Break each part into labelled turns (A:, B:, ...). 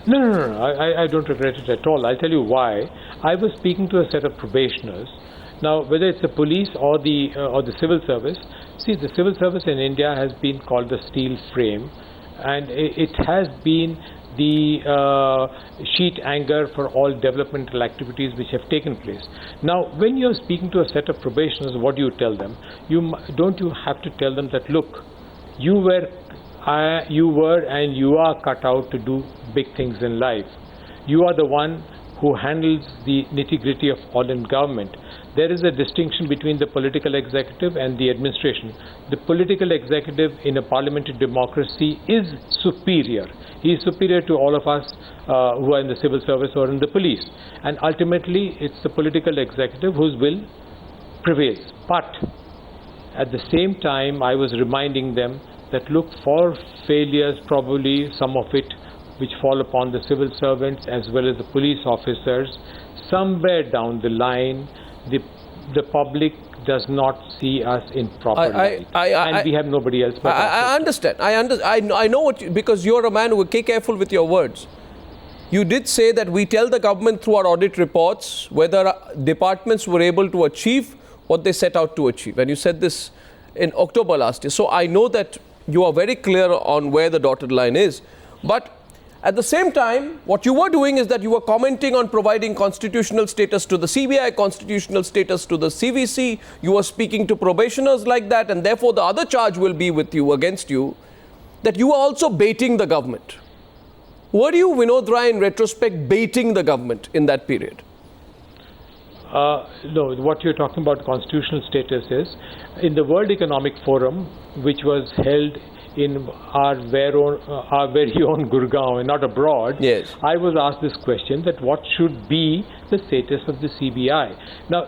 A: No. I don't regret it at all. I'll tell you why. I was speaking to a set of probationers. Now, whether it's the police or the civil service, see, the civil service in India has been called the steel frame, and it has been the sheet anchor for all developmental activities which have taken place. Now, when you're speaking to a set of probationers, what do you tell them? Don't you have to tell them that, look, you were and you are cut out to do big things in life. You are the one who handles the nitty-gritty of all in government. There is a distinction between the political executive and the administration. The political executive in a parliamentary democracy is superior. He is superior to all of us who are in the civil service or in the police. And ultimately, it's the political executive whose will prevails. But at the same time, I was reminding them that look, for failures, probably some of it which fall upon the civil servants as well as the police officers, somewhere down the line, the public does not see us in proper light, and we have nobody else but
B: I understand. I know what because you're a man who will be careful with your words. You did say that we tell the government through our audit reports whether departments were able to achieve what they set out to achieve, and you said this in October last year. So I know that you are very clear on where the dotted line is, but at the same time, what you were doing is that you were commenting on providing constitutional status to the CBI, constitutional status to the CVC. You were speaking to probationers like that, and therefore the other charge will be with you, against you, that you are also baiting the government. Were you, Vinod Rai, in retrospect, baiting the government in that period?
A: No, what you're talking about constitutional status is, in the World Economic Forum, which was held in our very own Gurgaon and not abroad,
B: yes,
A: I was asked this question, that what should be the status of the CBI. Now,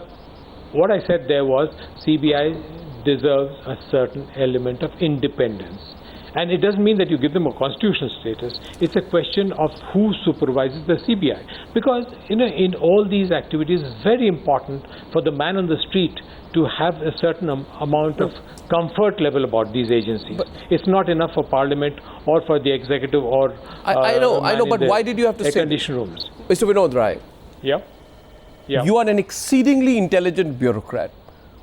A: what I said there was, CBI deserves a certain element of independence. And it doesn't mean that you give them a constitutional status. It's a question of who supervises the CBI. Because, you know, in all these activities, it's very important for the man on the street to have a certain amount of comfort level about these agencies. But it's not enough for Parliament or for the executive or
B: I know, but why did you have to say
A: condition rooms?
B: Mr. Vinod Rai,
A: yeah.
B: You are an exceedingly intelligent bureaucrat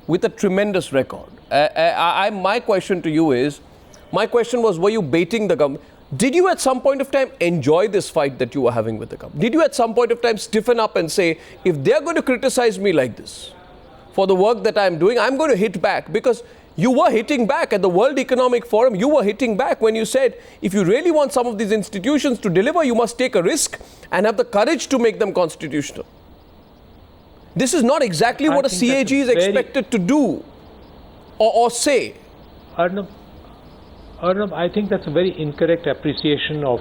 B: with a tremendous record. My question to you is, my question was, were you baiting the government? Did you at some point of time enjoy this fight that you were having with the government? Did you at some point of time stiffen up and say, if they're going to criticize me like this for the work that I'm doing, I'm going to hit back? Because you were hitting back at the World Economic Forum. You were hitting back when you said, if you really want some of these institutions to deliver, you must take a risk and have the courage to make them constitutional. This is not exactly what a CAG is expected to do or say.
A: Arnab, I think that's a very incorrect appreciation of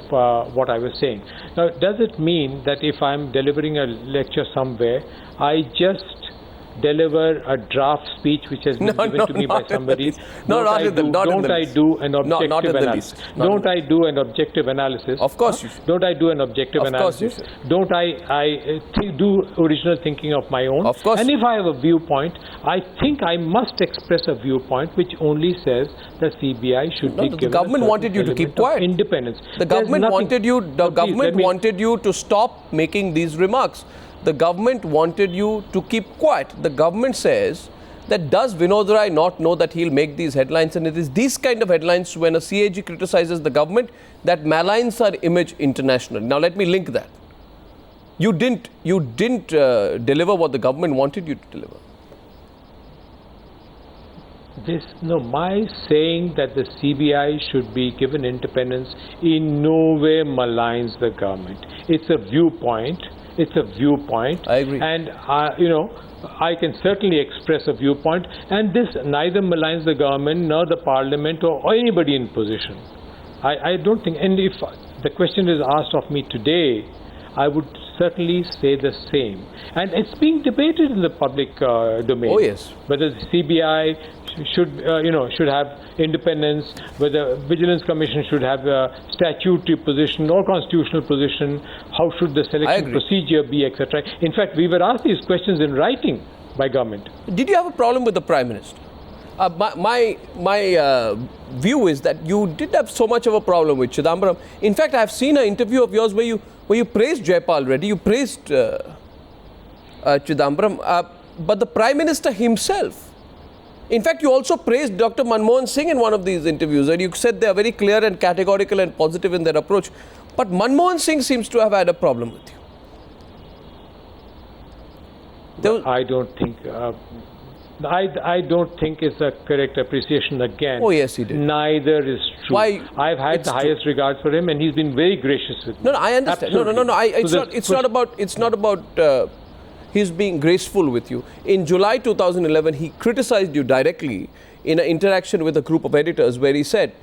A: what I was saying. Now, does it mean that if I'm delivering a lecture somewhere, I just deliver a draft speech which has been given to me by somebody? Don't I do an objective analysis? Don't I do an objective analysis?
B: Of course you should.
A: Don't I do an objective analysis? Don't I do original thinking of my own?
B: Of course.
A: And if I have a viewpoint, I think I must express a viewpoint which only says that CBI should be given.
B: The government wanted you to keep quiet.
A: Independence.
B: The government wanted you. The government wanted you to stop making these remarks. The government wanted you to keep quiet. The government says that does Vinod Rai not know that he'll make these headlines, and it is these kind of headlines when a CAG criticizes the government that maligns our image internationally. Now let me link that. You didn't deliver what the government wanted you to deliver.
A: My saying that the CBI should be given independence in no way maligns the government. It's a viewpoint. It's a viewpoint.
B: I agree.
A: And, I can certainly express a viewpoint, and this neither maligns the government nor the Parliament or anybody in position. I don't think, and if the question is asked of me today, I would certainly say the same. And it's being debated in the public domain.
B: Oh, yes.
A: Whether the CBI should have independence, whether Vigilance Commission should have a statutory position or constitutional position, how should the selection procedure be, etc. In fact, we were asked these questions in writing by government.
B: Did you have a problem with the Prime Minister? My view is that you did have so much of a problem with Chidambaram. In fact, I have seen an interview of yours where you praised Jayapal Reddy, you praised Chidambaram, but the Prime Minister himself. In fact, you also praised Dr. Manmohan Singh in one of these interviews, and you said they are very clear and categorical and positive in their approach. But Manmohan Singh seems to have had a problem with you.
A: I don't think. I don't think it's a correct appreciation again.
B: Oh yes, he did.
A: Neither is true.
B: Why?
A: I've had the highest regards for him, and he's been very gracious with me.
B: No, I understand.
A: Absolutely.
B: No. It's not about his being graceful with you. In July 2011, he criticized you directly in an interaction with a group of editors, where he said,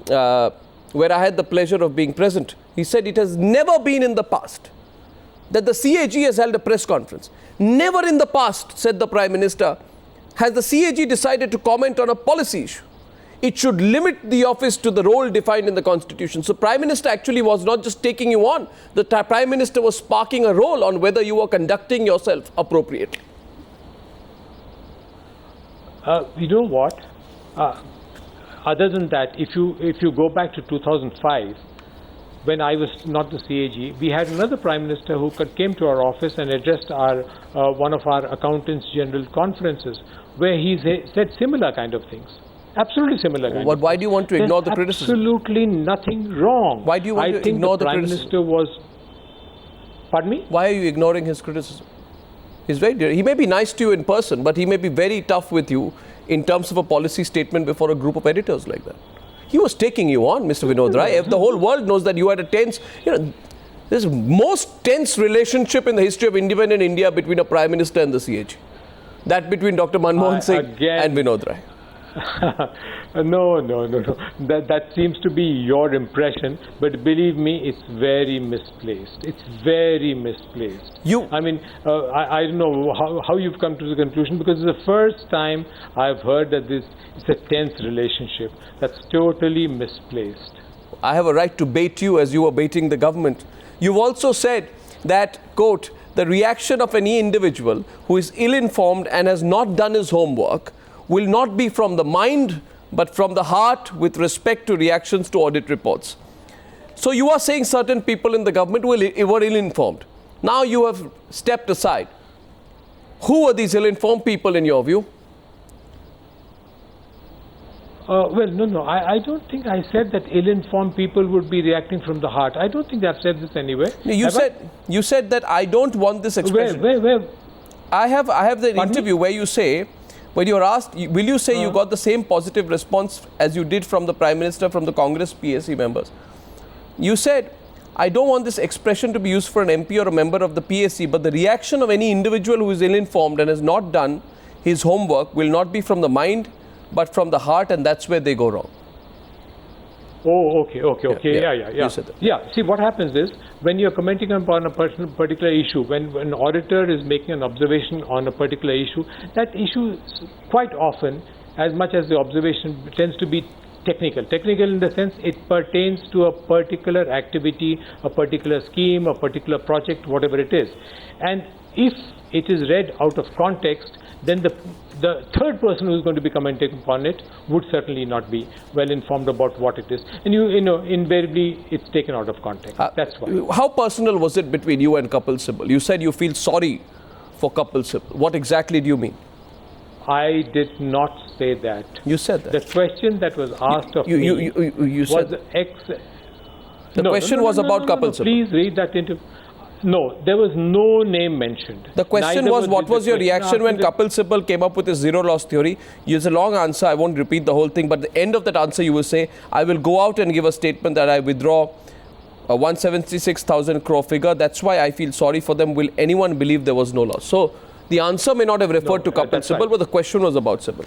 B: where I had the pleasure of being present. He said it has never been in the past that the CAG has held a press conference. Never in the past, said the Prime Minister, has the CAG decided to comment on a policy issue. It should limit the office to the role defined in the Constitution. So Prime Minister actually was not just taking you on. The Prime Minister was sparking a role on whether you were conducting yourself appropriately.
A: You know what? Other than that, if you go back to 2005, when I was not the CAG, we had another Prime Minister who came to our office and addressed one of our Accountants General conferences, where he said similar kind of things. Absolutely similar kind of things.
B: Why do you want to ignore the criticism?
A: Absolutely nothing wrong.
B: Why do you want to ignore the criticism?
A: I think the Prime Minister was... Pardon me?
B: Why are you ignoring his criticism? He may be nice to you in person, but he may be very tough with you in terms of a policy statement before a group of editors like that. He was taking you on, Mr. Vinod Rai. If the whole world knows that you had a tense, this is most tense relationship in the history of independent India between a Prime Minister and the CAG. That between Dr. Manmohan Singh and Vinod Rai.
A: No. That seems to be your impression, but believe me, it's very misplaced. It's very misplaced. I mean, I don't know how you've come to the conclusion, because it's the first time I've heard that it's a tense relationship. That's totally misplaced.
B: I have a right to bait you as you were baiting the government. You've also said that, quote, the reaction of any individual who is ill-informed and has not done his homework will not be from the mind, but from the heart with respect to reactions to audit reports. So you are saying certain people in the government were ill-informed. Now you have stepped aside. Who are these ill-informed people in your view?
A: Well, no. I don't think I said that ill-informed people would be reacting from the heart. I don't think I've said this anywhere.
B: You said that I don't want this expression.
A: Where?
B: I have the interview where you say, when you are asked, will you say you got the same positive response as you did from the Prime Minister, from the Congress PSC members? You said, I don't want this expression to be used for an MP or a member of the PSC, but the reaction of any individual who is ill-informed and has not done his homework will not be from the mind, but from the heart, and that's where they go wrong.
A: Oh, okay. Yeah.
B: You said that.
A: Yeah, see, what happens is, when you're commenting upon a particular issue, when an auditor is making an observation on a particular issue, that issue quite often, as much as the observation tends to be technical in the sense it pertains to a particular activity, a particular scheme, a particular project, whatever it is. And if it is read out of context, then the third person who is going to be commenting upon it would certainly not be well informed about what it is. And you know, invariably it's taken out of context. That's why.
B: How personal was it between you and Kapil Sibal? You said you feel sorry for Kapil Sibal. What exactly do you mean?
A: I did not say that.
B: You said that.
A: The question that was asked of me
B: you said
A: was
B: the question was about Kapil Sibal.
A: Please read that into. No, there was no name mentioned.
B: The question was, what was your reaction when Kapil Sibal came up with his zero loss theory? It's a long answer. I won't repeat the whole thing. But at the end of that answer, you will say, I will go out and give a statement that I withdraw a 176,000 crore figure. That's why I feel sorry for them. Will anyone believe there was no loss? So the answer may not have referred to Kapil Sibal, right, but the question was about Sibal.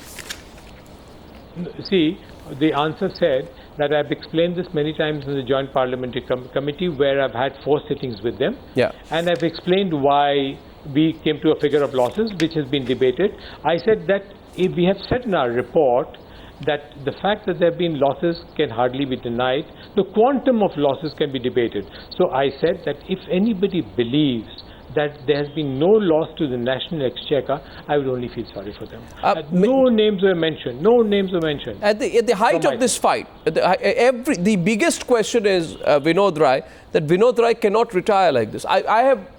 A: See, the answer said that I've explained this many times in the Joint Parliamentary Committee, where I've had 4 sittings with them.
B: Yeah.
A: And I've explained why we came to a figure of losses, which has been debated. I said that if we have said in our report that the fact that there have been losses can hardly be denied. The quantum of losses can be debated. So I said that if anybody believes that there has been no loss to the national exchequer, I would only feel sorry for them. No names were mentioned. No names were mentioned.
B: At the height of this fight, the biggest question is, Vinod Rai, that Vinod Rai cannot retire like this. I have,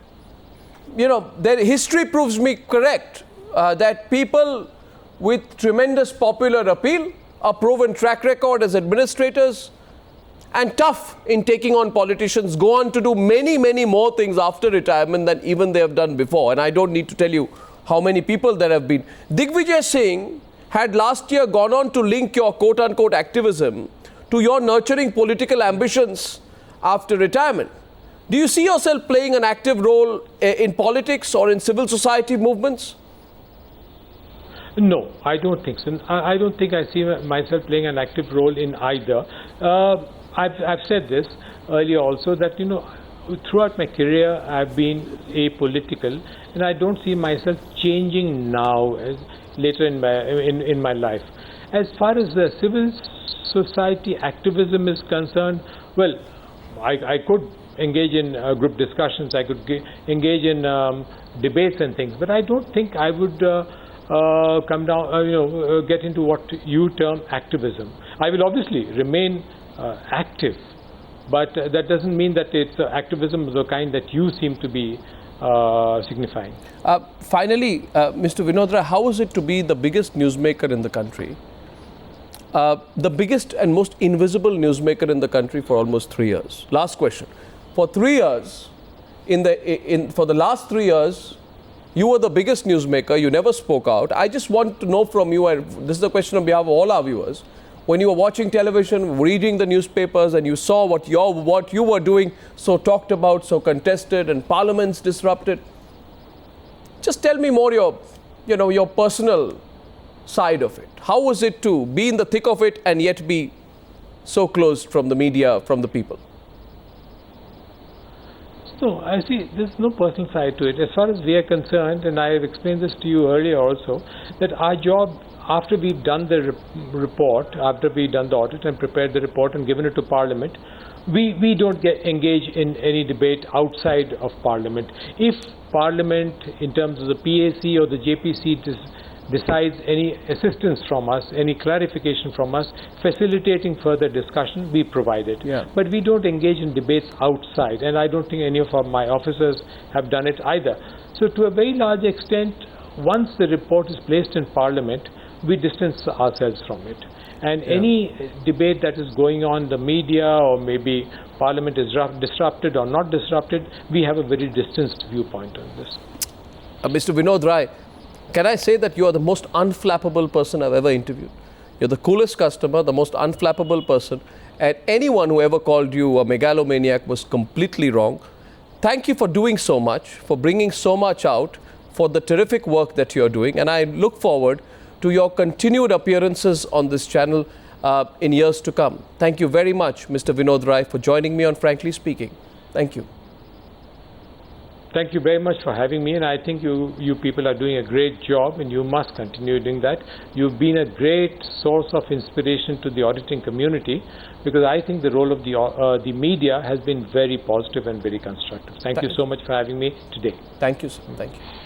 B: history proves me correct that people with tremendous popular appeal, a proven track record as administrators, and tough in taking on politicians, go on to do many, many more things after retirement than even they have done before. And I don't need to tell you how many people there have been. Digvijay Singh had last year gone on to link your quote-unquote activism to your nurturing political ambitions after retirement. Do you see yourself playing an active role in politics or in civil society movements?
A: No, I don't think so. I don't think I see myself playing an active role in either. I've said this earlier also, that throughout my career I've been apolitical, and I don't see myself changing now as later in my life. As far as the civil society activism is concerned, well, I could engage in group discussions, I could engage in debates and things, but I don't think I would come down, get into what you term activism. I will obviously remain active, but that doesn't mean that it's activism of the kind that you seem to be signifying.
B: Finally, Mr. Vinod Rai, how is it to be the biggest newsmaker in the country, the biggest and most invisible newsmaker in the country for almost 3 years? Last question. For 3 years, for the last 3 years, you were the biggest newsmaker. You never spoke out. I just want to know from you, and this is a question on behalf of all our viewers, when you were watching television, reading the newspapers, and you saw what you were doing, so talked about, so contested, and parliaments disrupted, just tell me more your personal side of it. How was it to be in the thick of it and yet be so closed from the media, from the people?
A: No, I see there's no personal side to it. As far as we are concerned, and I have explained this to you earlier also, that our job, after we've done the report, after we've done the audit and prepared the report and given it to Parliament, we don't engage in any debate outside of Parliament. If Parliament, in terms of the PAC or the JPC, decides any assistance from us, any clarification from us, facilitating further discussion, we provide it.
B: Yeah.
A: But we don't engage in debates outside, and I don't think any of my officers have done it either. So to a very large extent, once the report is placed in Parliament, we distance ourselves from it. And any debate that is going on in the media, or maybe Parliament is disrupted or not disrupted, we have a very distanced viewpoint on this.
B: Mr. Vinod Rai, can I say that you are the most unflappable person I've ever interviewed? You're the coolest customer, the most unflappable person, and anyone who ever called you a megalomaniac was completely wrong. Thank you for doing so much, for bringing so much out, for the terrific work that you're doing, and I look forward to your continued appearances on this channel in years to come. Thank you very much, Mr. Vinod Rai, for joining me on Frankly Speaking. Thank you.
A: Thank you very much for having me, and I think you people are doing a great job, and you must continue doing that. You've been a great source of inspiration to the auditing community, because I think the role of the media has been very positive and very constructive. Thank you so much for having me today.
B: Thank you, sir. Thank you.